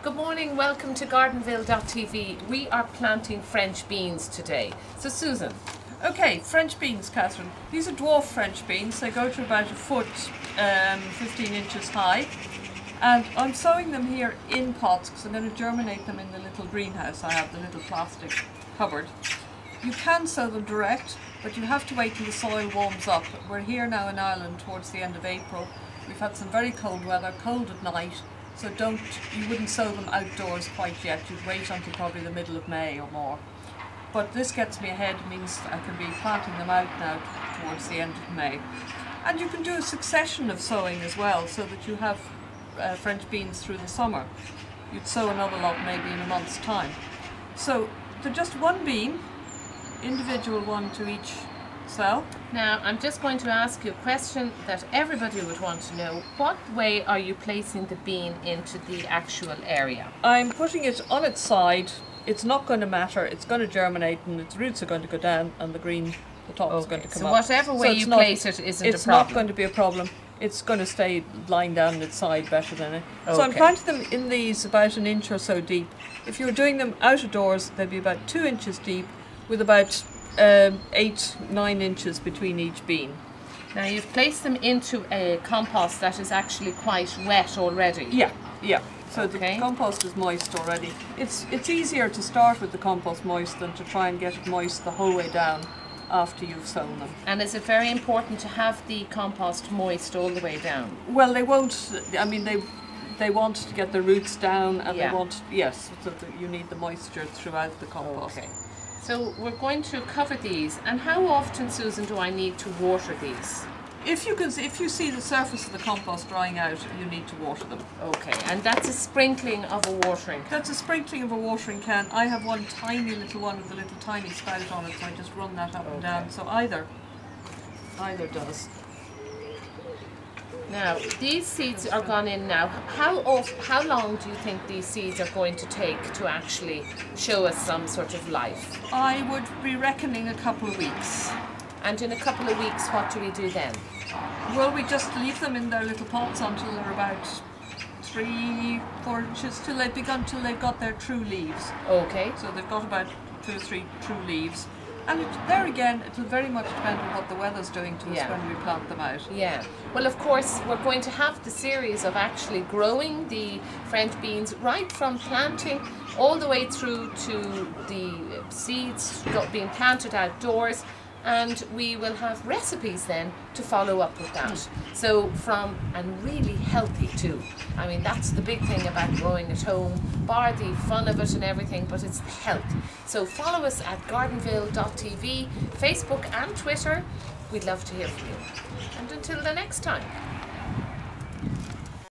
Good morning, welcome to Gardenville.tv. We are planting French beans today. So Susan. Okay, French beans, Catherine. These are dwarf French beans. They go to about a foot, 15 inches high. And I'm sowing them here in pots because I'm going to germinate them in the little greenhouse. I have the little plastic cupboard. You can sow them direct, but you have to wait till the soil warms up. We're here now in Ireland towards the end of April. We've had some very cold weather, cold at night. So you wouldn't sow them outdoors quite yet. You'd wait until probably the middle of May or more. But this gets me ahead, means I can be planting them out now towards the end of May. And you can do a succession of sowing as well, so that you have French beans through the summer. You'd sow another lot maybe in a month's time. So they're just one bean, individual one to each cell. Now I'm just going to ask you a question that everybody would want to know. What way are you placing the bean into the actual area? I'm putting it on its side. It's not going to matter. It's going to germinate and its roots are going to go down and the top is going to come up. So whatever way you place it isn't a problem? It's not going to be a problem. It's going to stay lying down on its side better than it. Okay. So I'm planting them in these about an inch or so deep. If you were doing them out of doors, they'd be about 2 inches deep with about 8-9 inches between each bean. Now you've placed them into a compost that is actually quite wet already. Yeah. So the compost is moist already. It's easier to start with the compost moist than to try and get it moist the whole way down after you've sown them. And is it very important to have the compost moist all the way down? Well, they won't. I mean, they want to get the roots down, and they want so you need the moisture throughout the compost. Okay. So we're going to cover these, and how often, Susan, do I need to water these? If you see the surface of the compost drying out, you need to water them. Okay, and that's a sprinkling of a watering can? That's a sprinkling of a watering can. I have one tiny little one with a little tiny spout on it, so I just run that up and down. So either does. Now, these seeds are gone in now. How long do you think these seeds are going to take to actually show us some sort of life? I would be reckoning a couple of weeks. And in a couple of weeks, what do we do then? Well, we just leave them in their little pots until they're about 3-4 inches, till they've got their true leaves. Okay. So they've got about 2 or 3 true leaves. And there again, it will very much depend on what the weather's doing to us when we plant them out. Yeah. Well, of course, we're going to have the series of actually growing the French beans right from planting all the way through to the seeds being planted outdoors. And we will have recipes then to follow up with that. So and really healthy too. I mean, that's the big thing about growing at home, bar the fun of it and everything, but it's the health. So follow us at Gardenville.tv, Facebook and Twitter. We'd love to hear from you. And until the next time.